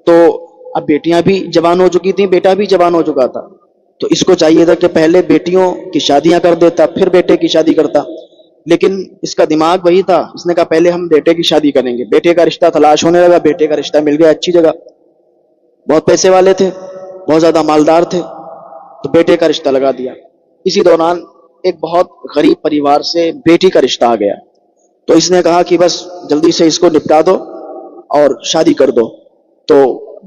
تو اب بیٹیاں بھی جوان ہو چکی تھیں، بیٹا بھی جوان ہو چکا تھا، تو اس کو چاہیے تھا کہ پہلے بیٹیوں کی شادیاں کر دیتا پھر بیٹے کی شادی کرتا، لیکن اس کا دماغ وہی تھا، اس نے کہا پہلے ہم بیٹے کی شادی کریں گے۔ بیٹے کا رشتہ تلاش ہونے لگا، بیٹے کا رشتہ مل گیا اچھی جگہ، بہت پیسے والے تھے، بہت زیادہ مالدار تھے، تو بیٹے کا رشتہ لگا دیا۔ اسی دوران ایک بہت غریب پریوار سے بیٹی کا رشتہ آ گیا، تو اس نے کہا کہ بس جلدی سے اس کو نپٹا دو اور شادی کر دو۔ تو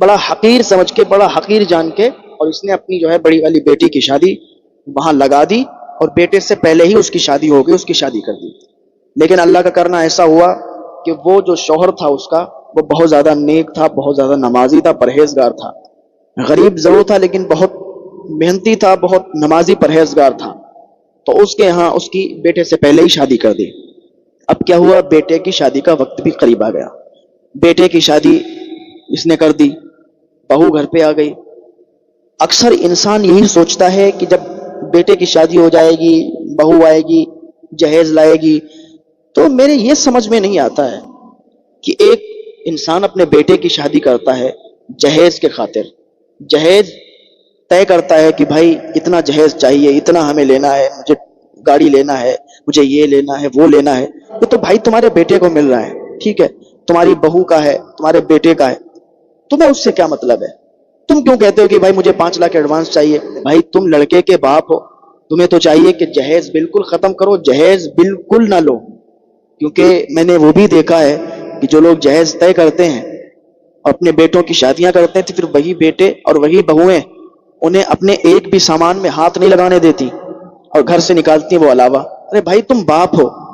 بڑا حقیر سمجھ کے، بڑا حقیر جان کے، اور اس نے اپنی جو ہے بڑی والی بیٹی کی شادی وہاں لگا دی، اور بیٹے سے پہلے ہی اس کی شادی ہو گئی، اس کی شادی کر دی۔ لیکن اللہ کا کرنا ایسا ہوا کہ وہ جو شوہر تھا اس کا، وہ بہت زیادہ نیک تھا، بہت زیادہ نمازی تھا، پرہیزگار تھا، غریب ضرور تھا لیکن بہت محنتی تھا، بہت نمازی پرہیزگار تھا، تو اس کے ہاں اس کی بیٹے سے پہلے ہی شادی کر دی۔ اب کیا ہوا، بیٹے کی شادی کا وقت بھی قریب آ گیا، بیٹے کی شادی اس نے کر دی، بہو گھر پہ آ گئی۔ اکثر انسان یہی سوچتا ہے کہ جب بیٹے کی شادی ہو جائے گی، بہو آئے گی، جہیز لائے گی، تو میرے یہ سمجھ میں نہیں آتا ہے کہ ایک انسان اپنے بیٹے کی شادی کرتا ہے جہیز کے خاطر، جہیز طے کرتا ہے کہ بھائی اتنا جہیز چاہیے، اتنا ہمیں لینا ہے، مجھے گاڑی لینا ہے، مجھے یہ لینا ہے، وہ لینا ہے، یہ تو بھائی تمہارے بیٹے کو مل رہا ہے، ٹھیک ہے، تمہاری بہو کا ہے، تمہارے بیٹے کا ہے، تمہیں اس سے کیا مطلب ہے؟ تم کیوں کہتے ہو کہ بھائی مجھے 5 لاکھ ایڈوانس چاہیے؟ بھائی تم لڑکے کے باپ ہو، تمہیں تو چاہیے کہ جہیز بالکل ختم کرو، جہیز بالکل نہ لو، کیونکہ میں نے وہ بھی دیکھا ہے کہ جو لوگ جہیز طے کرتے ہیں اور اپنے بیٹوں کی شادیاں کرتے ہیں، تو پھر وہی بیٹے اور وہی بہویں انہیں اپنے ایک بھی سامان میں ہاتھ نہیں لگانے دیتی اور گھر سے نکالتی ہیں وہ علاوہ۔ ارے بھائی تم باپ ہو،